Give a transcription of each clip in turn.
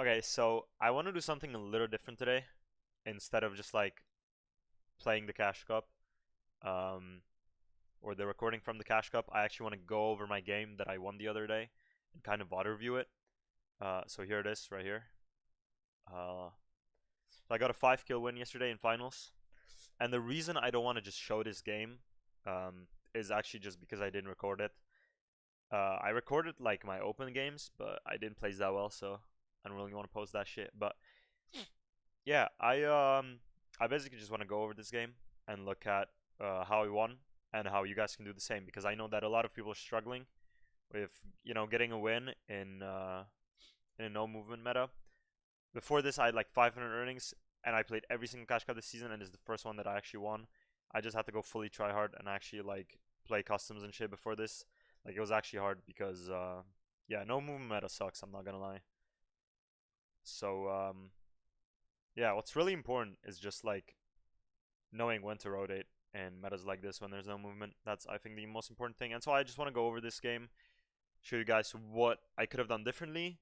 Okay, so I want to do something a little different today. Instead of just like playing the Cash Cup, um, or the recording from the Cash Cup, I actually want to go over my game that I won the other day and kind of auto review it. So here it is, right here. So I got a 5 kill win yesterday in finals, and the reason I don't want to just show this game, is actually just because I didn't record it. I recorded like my open games, but I didn't place that well, so I don't really want to post that shit. But yeah, I basically just want to go over this game and look at how I won and how you guys can do the same, because I know that a lot of people are struggling with getting a win in a no movement meta. Before this, I had like 500 earnings, and I played every single Cash Cup this season, and this is the first one that I actually won. I just had to go fully try hard and actually like play customs and shit before this. Like it was actually hard because yeah, no movement meta sucks. I'm not gonna lie. So yeah, what's really important is just like knowing when to rotate and metas like this when there's no movement. That's, I think, the most important thing. And so I just want to go over this game, show you guys what I could have done differently,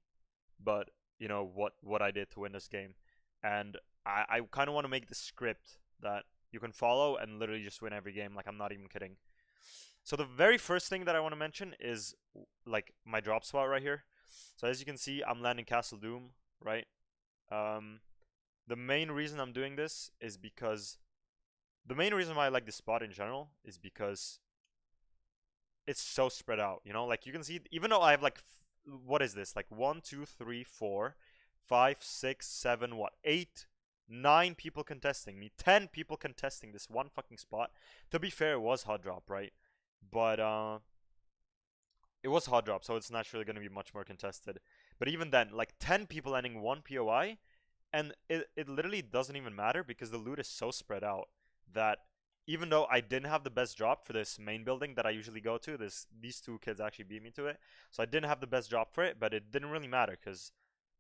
but what I did to win this game. And I kind of want to make the script that you can follow and literally just win every game. Like, I'm not even kidding. So the very first thing that I want to mention is like my drop spot right here. So as you can see, I'm landing Castle Doom, right? Um, the main reason I'm doing this is because the main reason why I like this spot in general is because it's so spread out. Like you can see, even though I have like, what is this? Like one, two, three, four, five, six, seven, what, 8, 9 people contesting me, 10 people contesting this one fucking spot. To be fair, it was hot drop, right? But it was hot drop, so it's naturally going to be much more contested. But even then, like 10 people ending one POI, and it literally doesn't even matter because the loot is so spread out that even though I didn't have the best drop for this main building that I usually go to, these two kids actually beat me to it. So I didn't have the best drop for it, but it didn't really matter because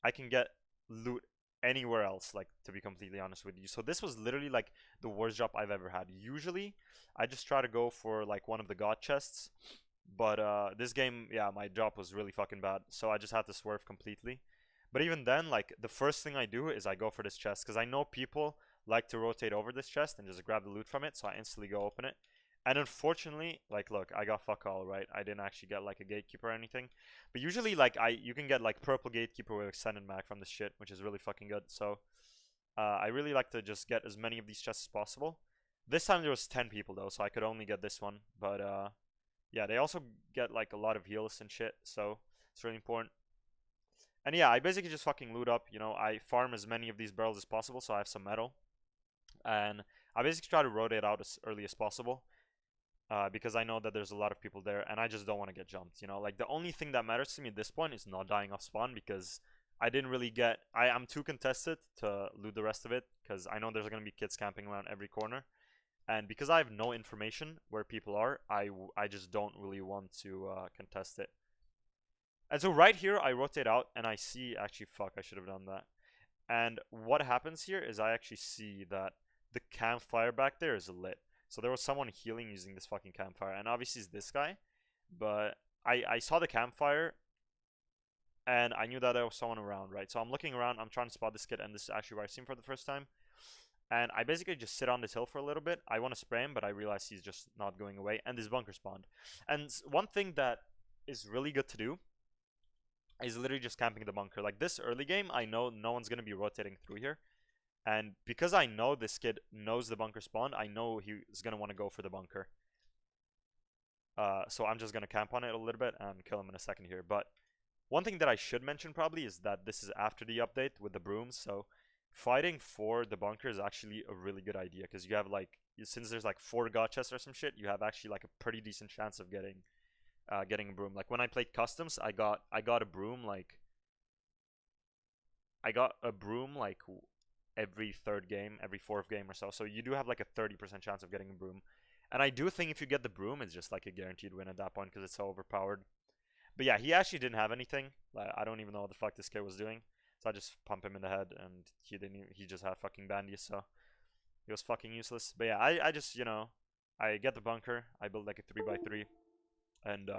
I can get loot anywhere else, like, to be completely honest with you. So this was literally like the worst drop I've ever had. Usually I just try to go for like one of the god chests, but this game, yeah, my drop was really fucking bad. So I just had to swerve completely. But even then, like, the first thing I do is I go for this chest because I know people like to rotate over this chest and just grab the loot from it, so I instantly go open it. And unfortunately, like, look, I got fuck all, right? I didn't actually get like a gatekeeper or anything. But usually, like, you can get like purple gatekeeper with extended mag from this shit, which is really fucking good. So I really like to just get as many of these chests as possible. This time there was 10 people though, so I could only get this one. But yeah, they also get like a lot of heals and shit, so it's really important. And yeah, I basically just fucking loot up. I farm as many of these barrels as possible, so I have some metal. And I basically try to rotate out as early as possible, because I know that there's a lot of people there, and I just don't want to get jumped. Like, the only thing that matters to me at this point is not dying off spawn, because I didn't really get. I'm too contested to loot the rest of it, because I know there's gonna be kids camping around every corner, and because I have no information where people are, I just don't really want to contest it. And so right here, I rotate out and I see, actually, fuck, I should have done that. And what happens here is I actually see that the campfire back there is lit. So there was someone healing using this fucking campfire. And obviously it's this guy. But I saw the campfire and I knew that there was someone around, right? So I'm looking around, I'm trying to spot this kid, and this is actually where I see him for the first time. And I basically just sit on this hill for a little bit. I want to spray him, but I realize he's just not going away. And this bunker spawned. And one thing that is really good to do is literally just camping the bunker. Like, this early game, I know no one's gonna be rotating through here, and because I know this kid knows the bunker spawn, I know he's gonna want to go for the bunker. So I'm just gonna camp on it a little bit and kill him in a second here. But one thing that I should mention probably is that this is after the update with the brooms, so fighting for the bunker is actually a really good idea because you have like, since there's like 4 god chests or some shit, you have actually like a pretty decent chance of getting a broom. Like when I played customs, I got a broom like every third game, every fourth game or so. So you do have like a 30% chance of getting a broom. And I do think if you get the broom, it's just like a guaranteed win at that point because it's so overpowered. But yeah, he actually didn't have anything. Like, I don't even know what the fuck this kid was doing. So I just pump him in the head, and he just had fucking bandies, so he was fucking useless. But yeah, I just, I get the bunker. I build like a 3 by 3, and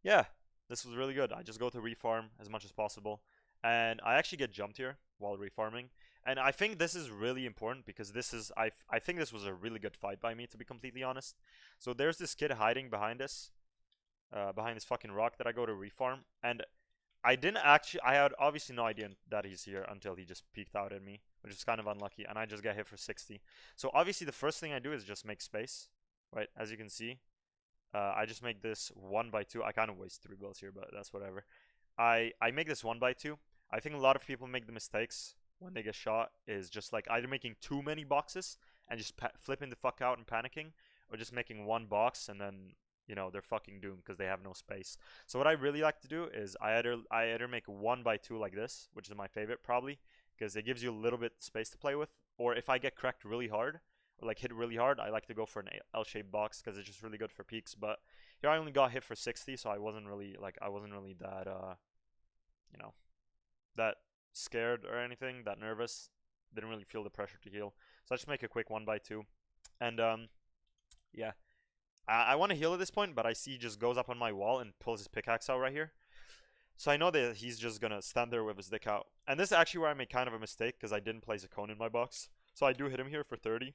yeah. This was really good. I just go to refarm as much as possible, and I actually get jumped here while refarming. And I think this is really important because this is I think this was a really good fight by me, to be completely honest. So there's this kid hiding behind us, behind this fucking rock that I go to refarm, and I had obviously no idea that he's here until he just peeked out at me, which is kind of unlucky, and I just get hit for 60. So obviously the first thing I do is just make space, right? As you can see, I just make this 1x2. I kind of waste 3 builds here, but that's whatever. I make this 1x2. I think a lot of people make the mistakes when they get shot is just like either making too many boxes and just flipping the fuck out and panicking, or just making one box and then they're fucking doomed because they have no space. So what I really like to do is I either make 1x2 like this, which is my favorite probably, because it gives you a little bit space to play with, or if I get cracked really hard or like hit really hard, I like to go for an L-shaped box because it's just really good for peaks. But here I only got hit for 60, so I wasn't really that that scared or anything, that nervous. Didn't really feel the pressure to heal, so I just make a quick 1x2, and yeah. I want to heal at this point, but I see he just goes up on my wall and pulls his pickaxe out right here. So I know that he's just gonna stand there with his dick out. And this is actually where I made kind of a mistake because I didn't place a cone in my box. So I do hit him here for 30.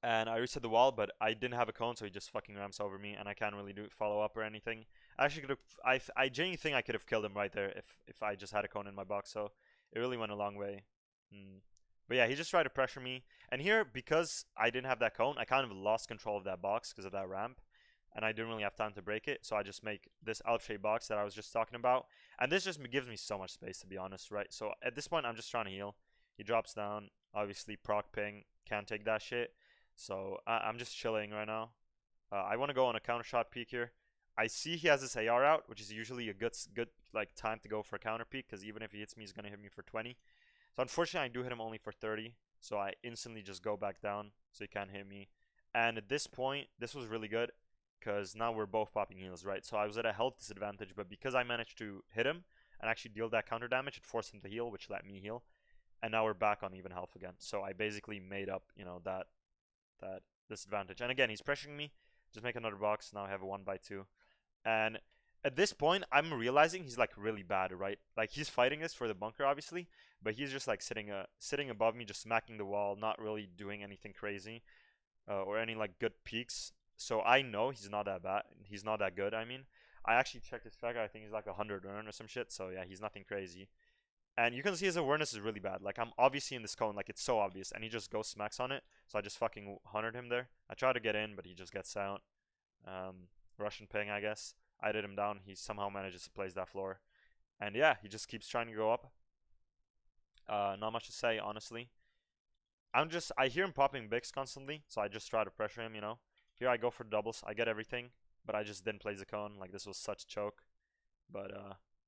And I reset the wall, but I didn't have a cone, so he just fucking ramps over me, and I can't really do follow up or anything. I actually could have. I genuinely think I could have killed him right there if I just had a cone in my box. So it really went a long way. But yeah, he just tried to pressure me. And here, because I didn't have that cone, I kind of lost control of that box because of that ramp. And I didn't really have time to break it. So I just make this L-shaped box that I was just talking about. And this just gives me so much space, to be honest, right? So at this point, I'm just trying to heal. He drops down. Obviously, proc ping. Can't take that shit. So I'm just chilling right now. I want to go on a counter shot peek here. I see he has this AR out, which is usually a good like time to go for a counter peek, because even if he hits me, he's going to hit me for 20. So unfortunately, I do hit him only for 30. So I instantly just go back down so he can't hit me. And at this point, this was really good because now we're both popping heals, right? So I was at a health disadvantage, but because I managed to hit him and actually deal that counter damage, it forced him to heal, which let me heal. And now we're back on even health again. So I basically made up, that disadvantage. And again, he's pressuring me. Just make another box. Now I have a 1x2. And at this point, I'm realizing he's like really bad, right? Like he's fighting this for the bunker, obviously, but he's just like sitting above me, just smacking the wall, not really doing anything crazy, or any like good peaks. So I know he's not that bad. He's not that good. I mean, I actually checked his tracker. I think he's like 100 earn or some shit. So yeah, he's nothing crazy. And you can see his awareness is really bad. Like I'm obviously in this cone, like it's so obvious, and he just goes smacks on it. So I just fucking 100 him there. I try to get in, but he just gets out. Russian ping, I guess. I did him down. He somehow manages to place that floor. And yeah, he just keeps trying to go up. Not much to say, honestly. I hear him popping bigs constantly, so I just try to pressure him, Here I go for doubles. I get everything, but I just didn't place the cone. Like, this was such a choke. But,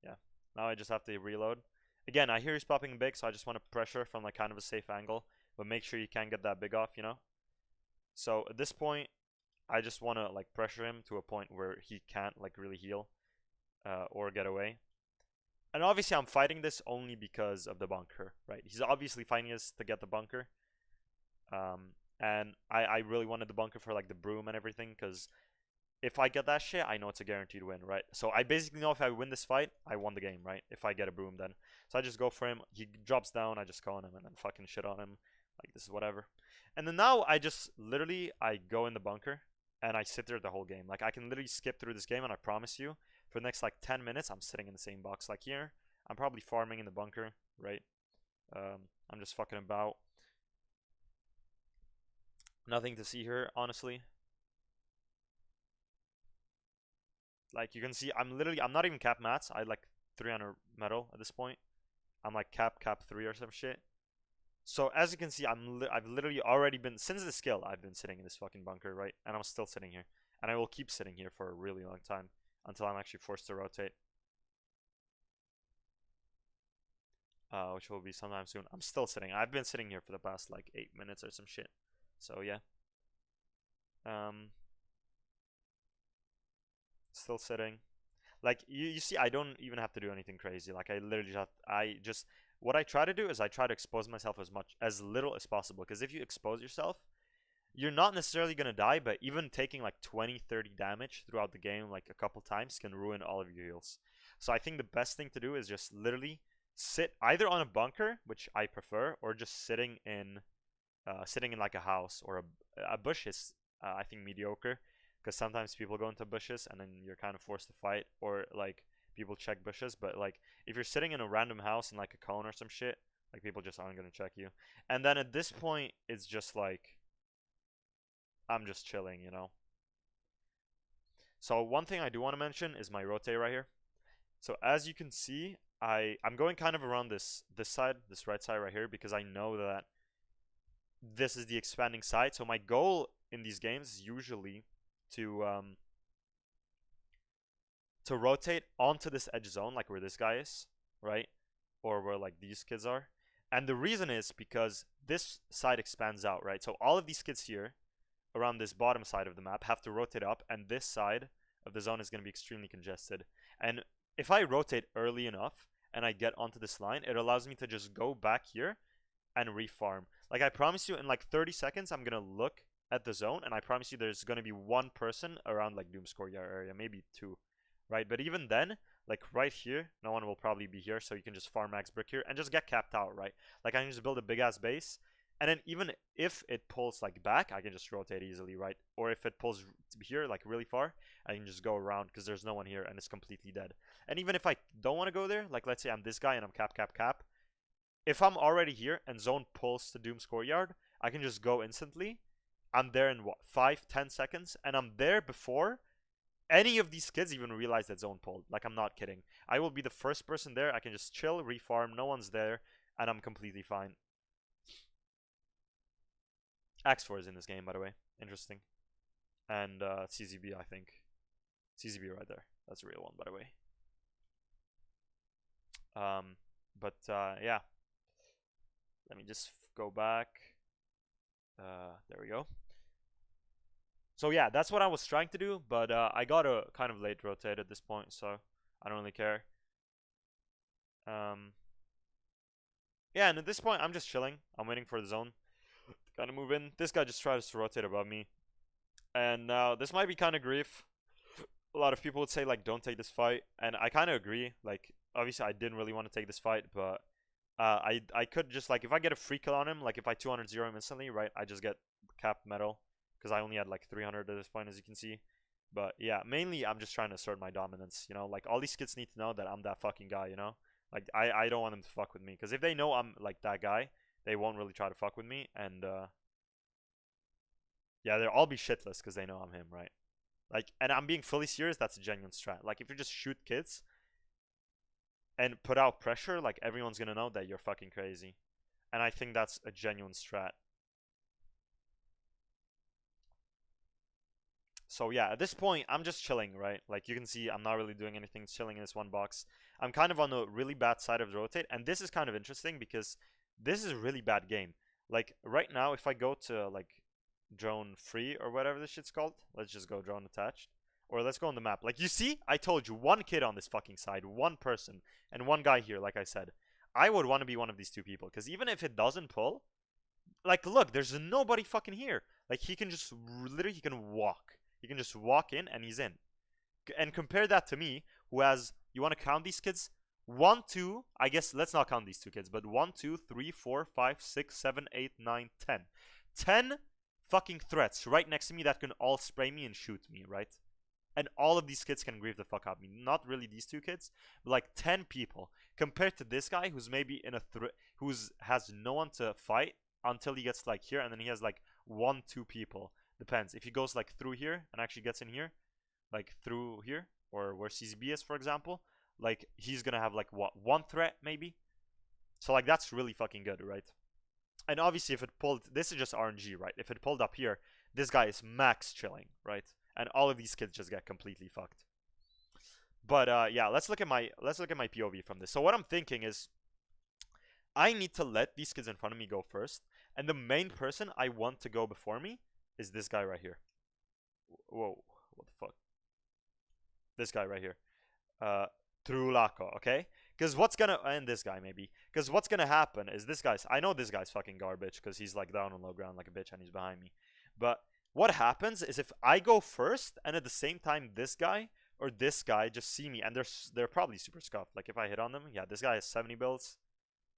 yeah. Now I just have to reload. Again, I hear he's popping big, so I just want to pressure from, like, kind of a safe angle. But make sure you can't get that big off, So, at this point, I just want to like pressure him to a point where he can't like really heal or get away. And obviously I'm fighting this only because of the bunker, right? He's obviously fighting us to get the bunker. And I really wanted the bunker for like the broom and everything, because if I get that shit, I know it's a guaranteed win, right? So I basically know if I win this fight, I won the game, right? If I get a broom then. So I just go for him. He drops down, I just go on him and then fucking shit on him. Like, this is whatever. And then now I just literally, I go in the bunker and I sit there the whole game. Like, I can literally skip through this game, and I promise you, for the next like 10 minutes, I'm sitting in the same box. Like here, I'm probably farming in the bunker, right? I'm just fucking about. Nothing to see here, honestly. Like, you can see, I'm not even cap mats. I like 300 metal at this point. I'm like cap 3 or some shit. So as you can see, I've literally already been, since the skill, I've been sitting in this fucking bunker, right? And I'm still sitting here. And I will keep sitting here for a really long time until I'm actually forced to rotate. Which will be sometime soon. I'm still sitting. I've been sitting here for the past like 8 minutes or some shit. So yeah. Still sitting. Like you see, I don't even have to do anything crazy. Like I literally just what I try to do is I try to expose myself as little as possible. Because if you expose yourself, you're not necessarily gonna die, but even taking like 20, 30 damage throughout the game, like a couple times, can ruin all of your heals. So I think the best thing to do is just literally sit either on a bunker, which I prefer, or just sitting in like a house or a bush is I think mediocre, because sometimes people go into bushes and then you're kind of forced to fight, or like people check bushes. But like if you're sitting in a random house in like a cone or some shit, like people just aren't gonna check you. And then at this point, it's just like I'm just chilling, you know. So one thing I do want to mention is my rotate right here. So as you can see, I'm going kind of around this side, this right side right here, because I know that this is the expanding side. So my goal in these games is usually to rotate onto this edge zone, like where this guy is, right? Or where like these kids are. And the reason is because this side expands out, right? So all of these kids here around this bottom side of the map have to rotate up, and this side of the zone is going to be extremely congested. And if I rotate early enough and I get onto this line, it allows me to just go back here and refarm. Like I promise you, in like 30 seconds, I'm going to look at the zone, and I promise you there's going to be one person around like Doom's courtyard area, maybe two, right? But even then, like right here, no one will probably be here, so you can just farm max brick here and just get capped out, right? Like I can just build a big ass base, and then even if it pulls like back, I can just rotate easily, right? Or if it pulls here like really far, I can just go around because there's no one here and it's completely dead. And even if I don't want to go there, like let's say I'm this guy and I'm cap, if I'm already here and zone pulls to Doom's courtyard, I can just go instantly. I'm there in what, 5-10 seconds, and I'm there before any of these kids even realize that zone pulled. Like I'm not kidding. I will be the first person there. I can just chill, refarm, no one's there, and I'm completely fine. X4 is in this game, by the way. Interesting. And CZB, I think. CZB right there. That's a real one, by the way. Yeah. Let me just go back. There we go. So yeah, that's what I was trying to do, but I got a kind of late rotate at this point, so I don't really care. Yeah, and at this point, I'm just chilling. I'm waiting for the zone to kind of move in. This guy just tries to rotate above me. And now, this might be kind of grief. A lot of people would say, like, don't take this fight. And I kind of agree. Like, obviously, I didn't really want to take this fight, but I could just, like, if I get a free kill on him, like, if I 200-0 him instantly, right, I just get capped metal. Because I only had, like, 300 at this point, as you can see. But, yeah, mainly, I'm just trying to assert my dominance, you know? Like, all these kids need to know that I'm that fucking guy, you know? Like, I don't want them to fuck with me. Because if they know I'm, like, that guy, they won't really try to fuck with me. And, yeah, they'll all be shitless because they know I'm him, right? Like, and I'm being fully serious, that's a genuine strat. Like, if you just shoot kids and put out pressure, like, everyone's gonna know that you're fucking crazy. And I think that's a genuine strat. So yeah, at this point, I'm just chilling, right? Like, you can see I'm not really doing anything, chilling in this one box. I'm kind of on the really bad side of the rotate, and this is kind of interesting because this is a really bad game. Like, right now, if I go to, like, drone free or whatever this shit's called, let's just go drone attached. Or let's go on the map. Like, you see, I told you, one kid on this fucking side, one person, and one guy here, like I said. I would want to be one of these two people, because even if it doesn't pull, like, look, there's nobody fucking here. Like, he can just, literally, he can walk. He can just walk in and he's in. And compare that to me, who has, you want to count these kids? 1, 2, I guess, let's not count these two kids, but 1, 2, 3, 4, 5, 6, 7, 8, 9, 10. 10 fucking threats right next to me that can all spray me and shoot me, right? And all of these kids can grieve the fuck out of me. Not really these two kids, but like 10 people. Compared to this guy who's maybe in a has no one to fight until he gets like here, and then he has like 1, 2 people. Depends. If he goes like through here and actually gets in here, like through here, or where CZB is, for example, like he's gonna have like what, 1 threat maybe? So like that's really fucking good, right? And obviously if it pulled, this is just RNG, right? If it pulled up here, this guy is max chilling, right? And all of these kids just get completely fucked. But yeah, let's look at my POV from this. So what I'm thinking is, I need to let these kids in front of me go first, and the main person I want to go before me is this guy right here. Whoa, what the fuck? This guy right here. Trulaco, okay? Because what's gonna, and this guy maybe, because what's gonna happen is this guy's, I know this guy's fucking garbage because he's like down on low ground like a bitch and he's behind me. But what happens is if I go first and at the same time this guy or this guy just see me and they're probably super scuffed. Like if I hit on them, yeah, this guy has 70 builds.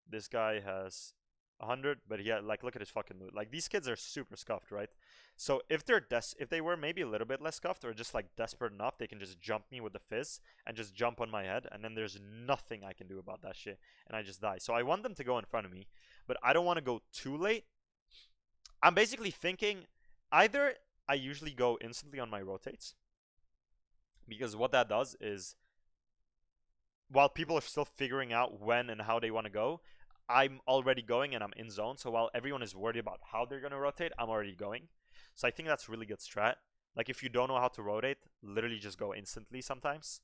This guy has 100, but yeah, like look at his fucking loot. Like these kids are super scuffed, right? So if they were maybe a little bit less scuffed or just like desperate enough, they can just jump me with the fizz and just jump on my head, and then there's nothing I can do about that shit, and I just die. So I want them to go in front of me, but I don't want to go too late. I'm basically thinking either I usually go instantly on my rotates, because what that does is while people are still figuring out when and how they want to go, I'm already going and I'm in zone. So while everyone is worried about how they're going to rotate, I'm already going. So I think that's really good strat. Like if you don't know how to rotate, literally just go instantly sometimes.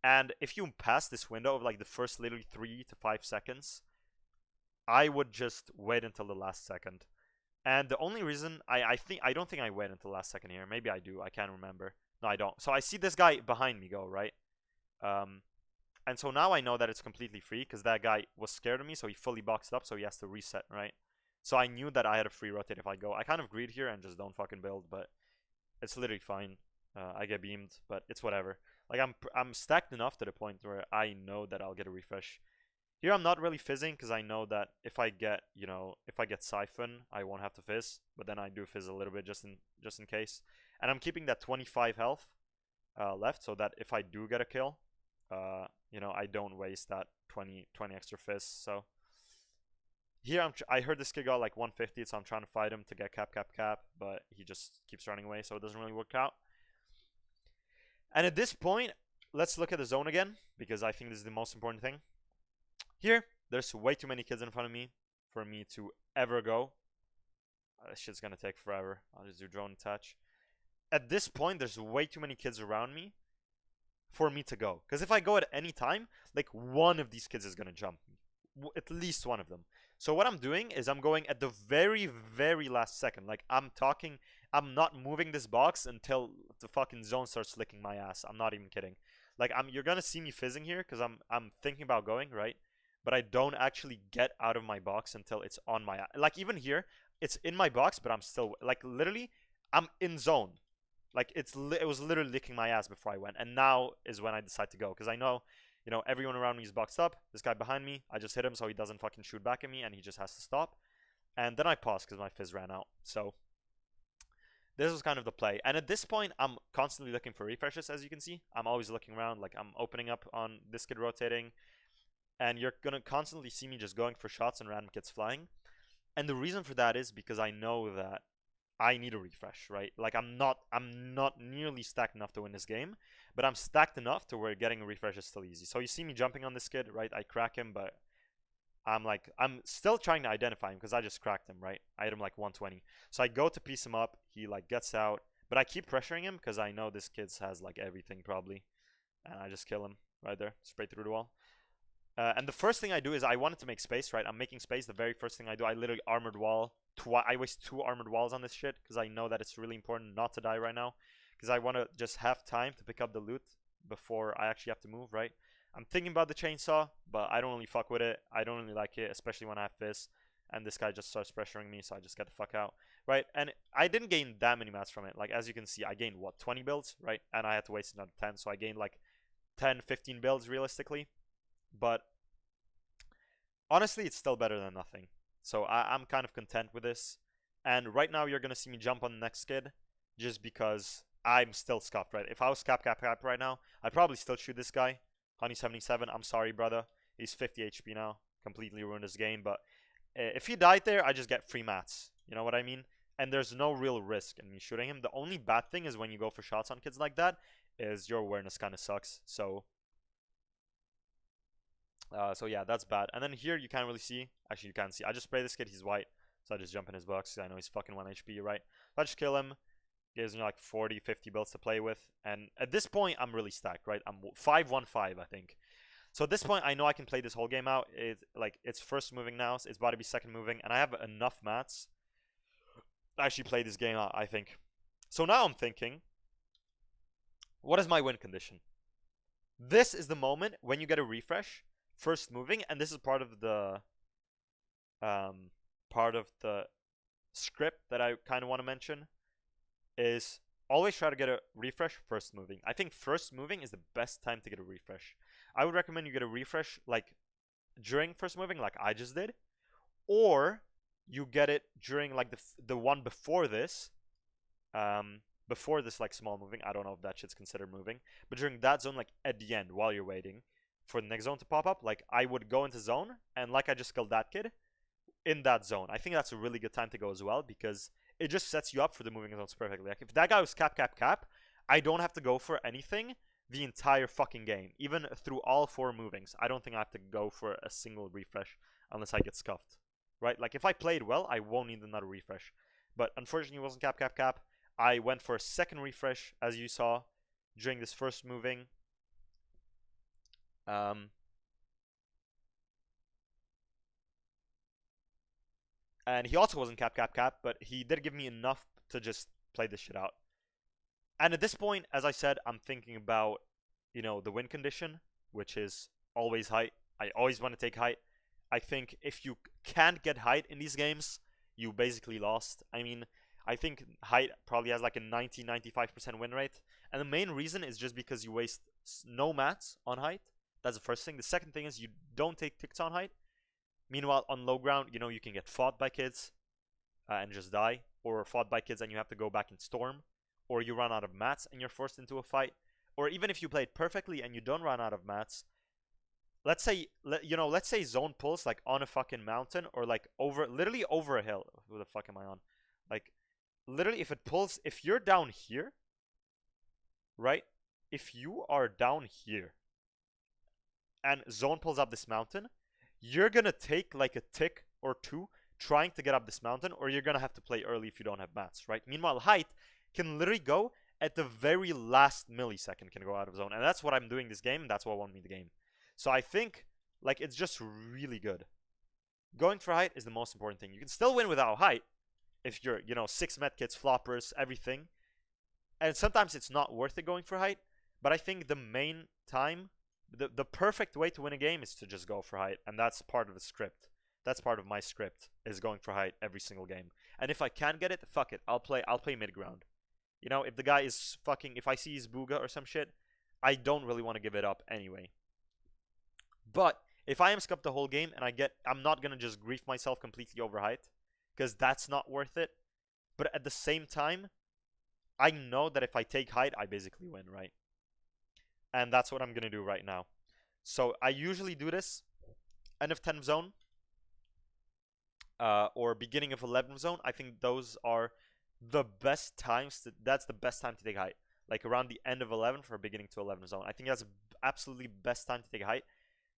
And if you pass this window of like the first literally 3 to 5 seconds, I would just wait until the last second. And the only reason I don't think I wait until the last second here. Maybe I do. I can't remember. No, I don't. So I see this guy behind me go, right? And so now I know that it's completely free because that guy was scared of me, so he fully boxed up, so he has to reset, right? So I knew that I had a free rotate if I go. I kind of greed here and just don't fucking build, but it's literally fine. I get beamed, but it's whatever. Like I'm stacked enough to the point where I know that I'll get a refresh. Here I'm not really fizzing because I know that if I get siphon, I won't have to fizz, but then I do fizz a little bit just in case. And I'm keeping that 25 health left so that if I do get a kill, I don't waste that 20 extra fizz. So here I heard this kid got like 150, so I'm trying to fight him to get cap, but he just keeps running away, so it doesn't really work out. And at this point, let's look at the zone again, because I think this is the most important thing. Here, there's way too many kids in front of me for me to ever go. This shit's gonna take forever. I'll just do drone attach. At this point, there's way too many kids around me for me to go. Because if I go at any time, like one of these kids is gonna jump me. At least one of them. So what I'm doing is I'm going at the very, very last second. Like I'm not moving this box until the fucking zone starts licking my ass. I'm not even kidding. Like you're gonna see me fizzing here because I'm thinking about going, right? But I don't actually get out of my box until it's on my, like even here, it's in my box, but I'm still, like literally, I'm in zone. Like it was literally licking my ass before I went, and now is when I decide to go because I know, everyone around me is boxed up. This guy behind me, I just hit him so he doesn't fucking shoot back at me, and he just has to stop. And then I pause because my fizz ran out. So this was kind of the play. And at this point, I'm constantly looking for refreshes, as you can see. I'm always looking around, like I'm opening up on this kid rotating, and you're gonna constantly see me just going for shots and random kids flying. And the reason for that is because I know that I need a refresh, right? Like I'm not nearly stacked enough to win this game, but I'm stacked enough to where getting a refresh is still easy. So you see me jumping on this kid, right? I crack him, but I'm still trying to identify him because I just cracked him, right? I hit him like 120. So I go to piece him up, he like gets out, but I keep pressuring him because I know this kid has like everything probably, and I just kill him right there, straight through the wall. And the first thing I do is I wanted to make space, right? I'm making space. The very first thing I do, I literally armored wall. I waste 2 armored walls on this shit because I know that it's really important not to die right now. Because I want to just have time to pick up the loot before I actually have to move, right? I'm thinking about the chainsaw, but I don't really fuck with it. I don't really like it, especially when I have fizz. And this guy just starts pressuring me, so I just get the fuck out, right? And I didn't gain that many mats from it. Like, as you can see, I gained, what, 20 builds, right? And I had to waste another 10, so I gained like 10, 15 builds realistically. But honestly, it's still better than nothing. So I'm kind of content with this. And right now, you're going to see me jump on the next kid just because I'm still scuffed, right? If I was cap right now, I'd probably still shoot this guy. Honey77, I'm sorry, brother. He's 50 HP now. Completely ruined his game. But if he died there, I just get free mats. You know what I mean? And there's no real risk in me shooting him. The only bad thing is when you go for shots on kids like that, is your awareness kind of sucks. So yeah, that's bad. And then here you can't really see. Actually, you can't see. I just spray this kid. He's white. So I just jump in his box. I know he's fucking 1 HP, right? So I just kill him. Gives me like 40, 50 builds to play with. And at this point, I'm really stacked, right? I'm 5-1-5, I think. So at this point, I know I can play this whole game out. It's first moving now. So it's about to be second moving. And I have enough mats to actually play this game out, I think. So now I'm thinking, what is my win condition? This is the moment when you get a refresh, first moving, and this is part of the script that I kind of want to mention. is always try to get a refresh first moving. I think first moving is the best time to get a refresh. I would recommend you get a refresh like during first moving, like I just did, or you get it during like the one before this like small moving. I don't know if that shit's considered moving, but during that zone, like at the end while you're waiting for the next zone to pop up, like I would go into zone and like I just killed that kid in that zone. I think that's a really good time to go as well because it just sets you up for the moving zones perfectly. Like if that guy was cap cap cap, I don't have to go for anything the entire fucking game, even through all 4 movings. I don't think I have to go for a single refresh unless I get scuffed, right? Like if I played well, I won't need another refresh. But unfortunately, it wasn't cap cap cap. I went for a second refresh, as you saw, during this first moving. And he also wasn't cap cap cap, but he did give me enough to just play this shit out. And at this point, as I said, I'm thinking about, the win condition, which is always height. I always want to take height. I think if you can't get height in these games, you basically lost. I mean, I think height probably has like a 90-95% win rate. And the main reason is just because you waste no mats on height. That's the first thing. The second thing is you don't take ticks on height. Meanwhile, on low ground, you can get fought by kids and just die, or fought by kids and you have to go back and storm, or you run out of mats and you're forced into a fight, or even if you played perfectly and you don't run out of mats. Let's say zone pulls like on a fucking mountain or like literally over a hill. Who the fuck am I on? Like, literally, if it pulls, if you're down here, right? If you are down here and zone pulls up this mountain, you're gonna take like a tick or two trying to get up this mountain, or you're gonna have to play early if you don't have mats, right? Meanwhile, height can literally go at the very last millisecond, can go out of zone, and that's what I'm doing this game, and that's what won me the game. So I think like it's just really good. Going for height is the most important thing. You can still win without height if you're 6 medkits, floppers, everything, and sometimes it's not worth it going for height. But I think the main time, the perfect way to win a game is to just go for height, and that's part of the script. That's part of my script, is going for height every single game. And if I can get it, fuck it, I'll play mid ground. If the guy is fucking, if I see his booga or some shit, I don't really want to give it up anyway. But if I am scuffed the whole game and I'm not gonna just grief myself completely over height, because that's not worth it. But at the same time, I know that if I take height, I basically win, right? And that's what I'm gonna do right now. So I usually do this end of 10th zone or beginning of 11th zone. I think those are the best times. That's the best time to take height. Like around the end of 11th or beginning to 11th zone. I think that's absolutely best time to take height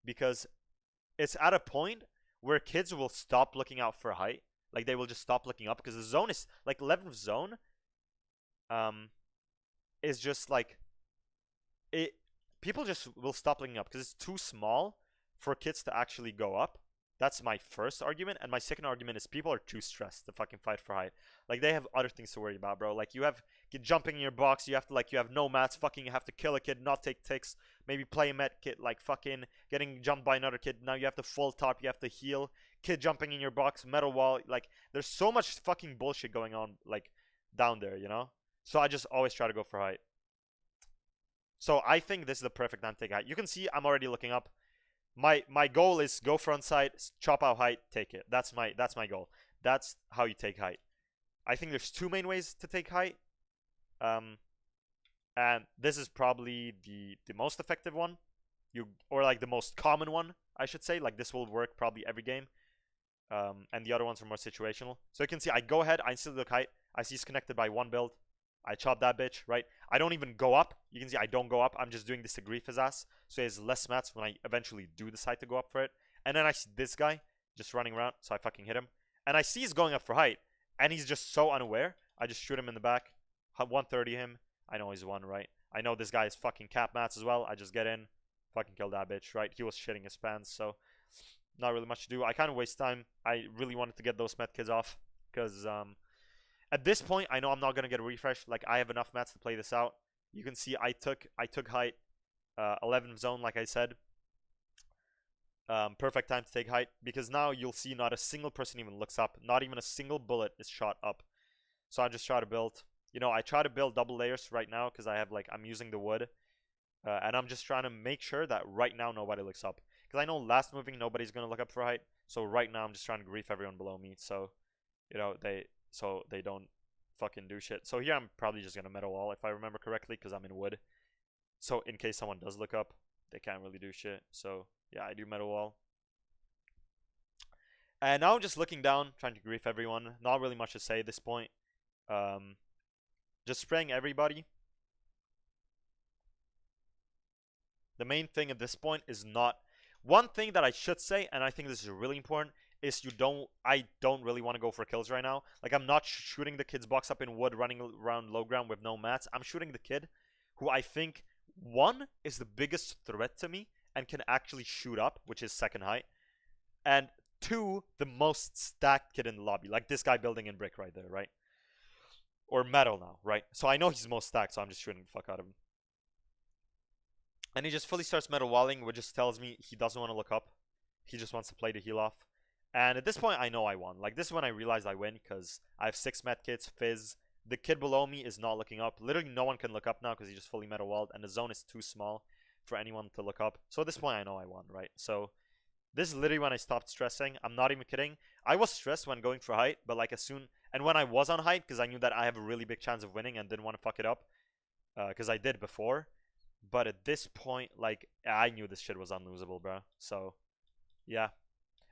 because it's at a point where kids will stop looking out for height. Like they will just stop looking up because the zone is like 11th zone is just like it. People just will stop looking up because it's too small for kids to actually go up. That's my first argument, and my second argument is people are too stressed to fucking fight for height. Like they have other things to worry about, bro. Like you have kid jumping in your box, you have to you have no mats, fucking you have to kill a kid, not take ticks, maybe play a med kit, like fucking getting jumped by another kid. Now you have to full top, you have to heal, kid jumping in your box, metal wall. Like there's so much fucking bullshit going on like down there, So I just always try to go for height. So I think this is the perfect time to take height. You can see I'm already looking up. My goal is go front side, chop out height, take it. That's my goal. That's how you take height. I think there's 2 main ways to take height. And this is probably the most effective one. Or like the most common one, I should say. Like this will work probably every game. And the other ones are more situational. So you can see I go ahead, I still look height. I see it's connected by 1 build. I chop that bitch, right? I don't even go up. You can see I don't go up. I'm just doing this to grief his ass. So he has less mats when I eventually do decide to go up for it. And then I see this guy just running around. So I fucking hit him. And I see he's going up for height. And he's just so unaware. I just shoot him in the back. 130 him. I know he's 1, right? I know this guy is fucking cap mats as well. I just get in. Fucking kill that bitch, right? He was shitting his pants. So not really much to do. I kind of waste time. I really wanted to get those med kids off. Because, at this point, I know I'm not gonna get a refresh. Like I have enough mats to play this out. You can see I took height, 11th zone, like I said. Perfect time to take height because now you'll see not a single person even looks up. Not even a single bullet is shot up. So I just try to build. you know, I try to build double layers right now because I have like I'm using the wood, and I'm just trying to make sure that right now nobody looks up. Because I know last moving nobody's gonna look up for height. So right now I'm just trying to grief everyone below me. So you know they don't fucking do shit. So here I'm probably just gonna metal wall if I remember correctly because I'm in wood. So in case someone does look up, they can't really do shit. So yeah, I do metal wall. And now I'm just looking down, trying to grief everyone. Not really much to say at this point. Um, just spraying everybody. The main thing at this point is not. One thing that I should say, and I think this is really important, is I don't really want to go for kills right now. Like, I'm not shooting the kid's box up in wood running around low ground with no mats. I'm shooting the kid who I think, one, is the biggest threat to me and can actually shoot up, which is second height. And two, the most stacked kid in the lobby. Like this guy building in brick right there, right? Or metal now, right? So I know he's most stacked, so I'm just shooting the fuck out of him. And he just fully starts metal walling, which just tells me he doesn't want to look up. He just wants to play the heal off. And at this point, I know I won. Like, this is when I realized I win, because I have 6 medkits, Fizz. The kid below me is not looking up. Literally, no one can look up now, because he just fully metal walled, and the zone is too small for anyone to look up. So at this point, I know I won, right? So this is literally when I stopped stressing. I'm not even kidding. I was stressed when going for height, but like as soon... And when I was on height, because I knew that I have a really big chance of winning and didn't want to fuck it up, because I did before. But at this point, like, I knew this shit was unlosable, bro. So, yeah.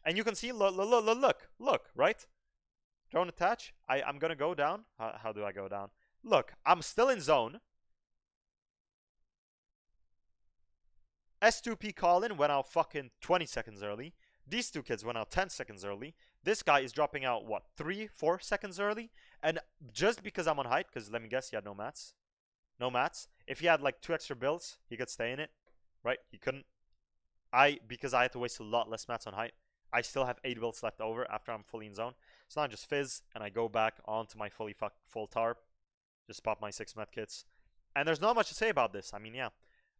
And you can see, look, right? Drone attach. I'm gonna go down. How do I go down? Look, I'm still in zone. S2P Colin went out fucking 20 seconds early. These two kids went out 10 seconds early. This guy is dropping out, what, 3-4 seconds early? And just because I'm on height, because let me guess, he had no mats. No mats. If he had like 2 extra builds, he could stay in it. Right? He couldn't. Because I had to waste a lot less mats on height, I still have 8 builds left over after I'm fully in zone. So now I just fizz, and I go back onto my full tarp. Just pop my 6 medkits. And there's not much to say about this. I mean, yeah.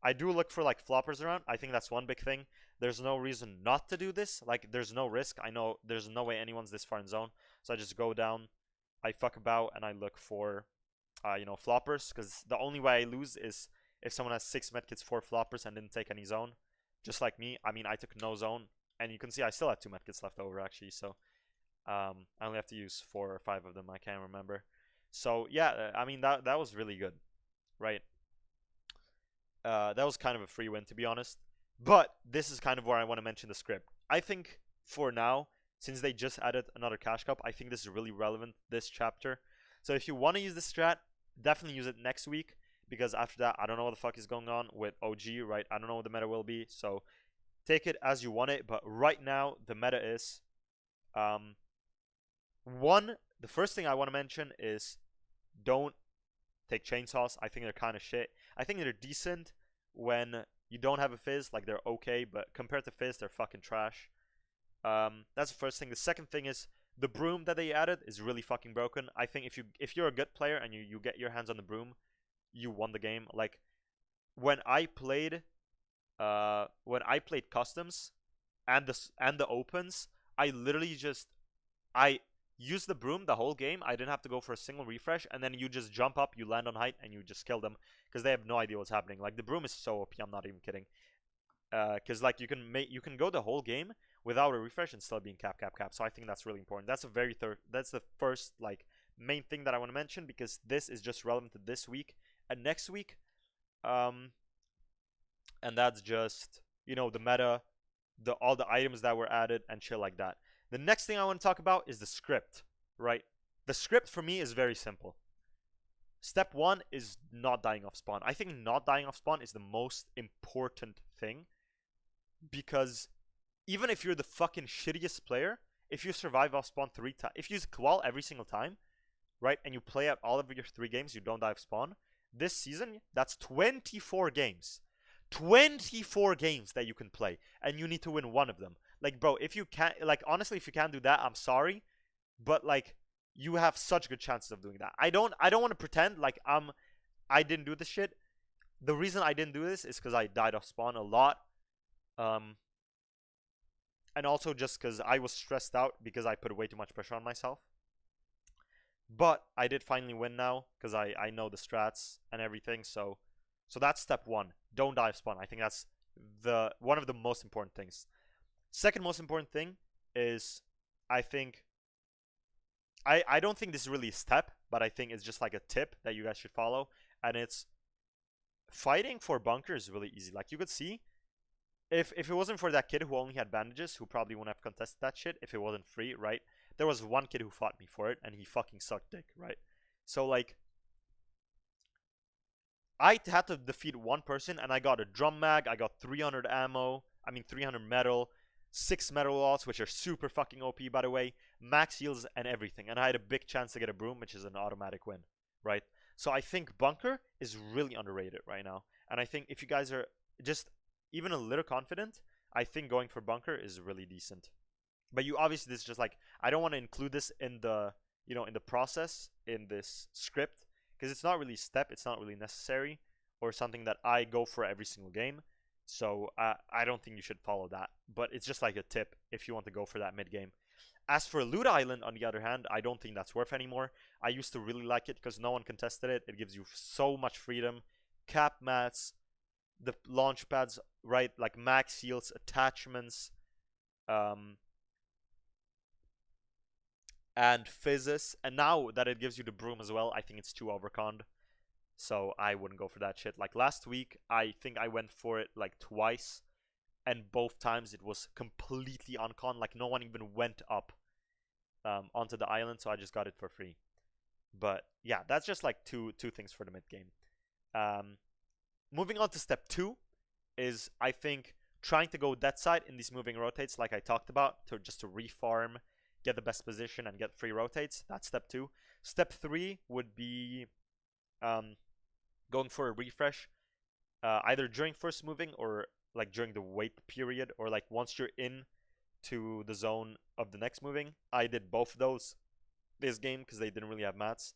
I do look for like floppers around. I think that's one big thing. There's no reason not to do this. Like, there's no risk. I know there's no way anyone's this far in zone. So I just go down, I fuck about, and I look for, you know, floppers. Because the only way I lose is if someone has 6 medkits, 4 floppers, and didn't take any zone. Just like me. I mean, I took no zone. And you can see I still have 2 medkits left over, actually. So I only have to use 4 or 5 of them. I can't remember. So, yeah, I mean, that was really good. Right? That was kind of a free win, to be honest. But this is kind of where I want to mention the script. I think for now, since they just added another cash cup, I think this is really relevant, this chapter. So if you want to use this strat, definitely use it next week. Because after that, I don't know what the fuck is going on with OG, right? I don't know what the meta will be. So take it as you want it. But right now, the meta is... the first thing I want to mention is don't take chainsaws. I think they're kind of shit. I think they're decent when you don't have a fizz. Like, they're okay, but compared to fizz, they're fucking trash. That's the first thing. The second thing is the broom that they added is really fucking broken. I think if you're a good player and you get your hands on the broom, you won the game. Like, when I played customs and the opens, I literally just use the broom the whole game. I didn't have to go for a single refresh, and then you just jump up, you land on height, and you just kill them because they have no idea what's happening. Like, the broom is so OP. I'm not even kidding. Because like you can go the whole game without a refresh and still being cap. So I think that's really important. That's the first like main thing that I want to mention, because this is just relevant to this week and next week. And that's just, you know, the meta, all the items that were added and shit like that. The next thing I want to talk about is the script, right? The script for me is very simple. Step 1 is not dying off spawn. I think not dying off spawn is the most important thing, because even if you're the fucking shittiest player, if you survive off spawn 3 times, if you use Qual every single time, right, and you play out all of your 3 games, you don't die off spawn, this season, that's 24 games. 24 games that you can play, and you need to win one of them. Like, bro, if you can't, like, honestly, if you can't do that, I'm sorry, but like, you have such good chances of doing that. I don't want to pretend like I didn't do this shit. The reason I didn't do this is because I died off spawn a lot, and also just because I was stressed out because I put way too much pressure on myself. But I did finally win now because I know the strats and everything. So that's step one. Don't dive spawn. I think that's the one of the most important things. Second most important thing is I think I don't think this is really a step, but I think it's just like a tip that you guys should follow, and it's fighting for bunker is really easy. Like you could see, if it wasn't for that kid who only had bandages, who probably wouldn't have contested that shit if it wasn't free, right? There was one kid who fought me for it, and he fucking sucked dick, right? So like, I had to defeat one person, and I got a drum mag, I got 300 ammo, I mean 300 metal, 6 metal loss, which are super fucking OP by the way, max heals and everything, and I had a big chance to get a broom, which is an automatic win, right? So I think bunker is really underrated right now, and I think if you guys are just even a little confident, I think going for bunker is really decent. But you obviously, this is just like, I don't want to include this in the, you know, in the process in this script, because it's not really a step, it's not really necessary or something that I go for every single game. So I don't think you should follow that, but it's just like a tip if you want to go for that mid game. As for Loot Island, on the other hand, I don't think that's worth anymore. I used to really like it because no one contested it. It gives you so much freedom, cap mats, the launch pads, right? Like max heals, attachments, um, and physis. And now that it gives you the broom as well, I think it's too overconned. So I wouldn't go for that shit. Like last week, I think I went for it like twice, and both times it was completely uncon. Like no one even went up onto the island, so I just got it for free. But yeah, that's just like two things for the mid game. Um, Moving on to step two is, I think, trying to go that side in these moving rotates, like I talked about, to just to refarm, get the best position, and get free rotates. That's step two. Step three would be um, going for a refresh, either during first moving or like during the wait period, or like once you're in to the zone of the next moving. I did both of those this game because they didn't really have mats.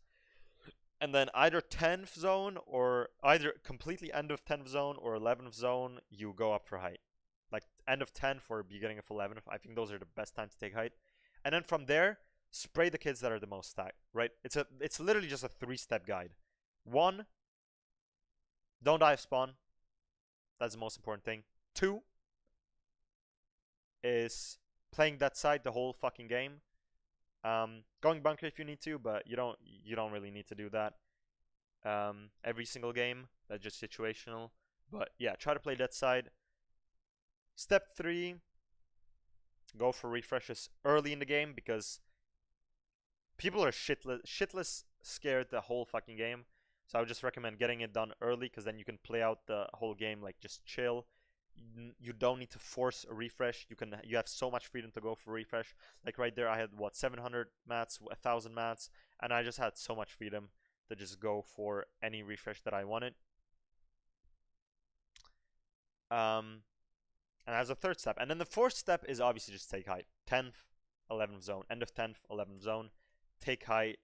And then either 10th zone or either completely end of 10th zone or 11th zone, you go up for height. Like end of 10th or beginning of 11th. I think those are the best times to take height. And then from there, spray the kids that are the most stacked, right? It's literally just a 3-step guide. 1, don't dive spawn. That's the most important thing. 2 is playing that side the whole fucking game. Going bunker if you need to, but you don't really need to do that every single game. That's just situational. But yeah, try to play that side. Step 3, go for refreshes early in the game because people are shitless scared the whole fucking game. So I would just recommend getting it done early because then you can play out the whole game like just chill. You don't need to force a refresh. You have so much freedom to go for refresh. Like right there, I had what 700 mats, 1,000 mats, and I just had so much freedom to just go for any refresh that I wanted. And as a third step, and then the fourth step is obviously just take height. 10th, 11th zone, end of 10th, 11th zone, take height,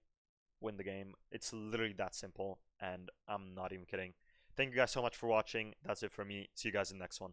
win the game. It's literally that simple, and I'm not even kidding. Thank you guys so much for watching. That's it for me. See you guys in the next one.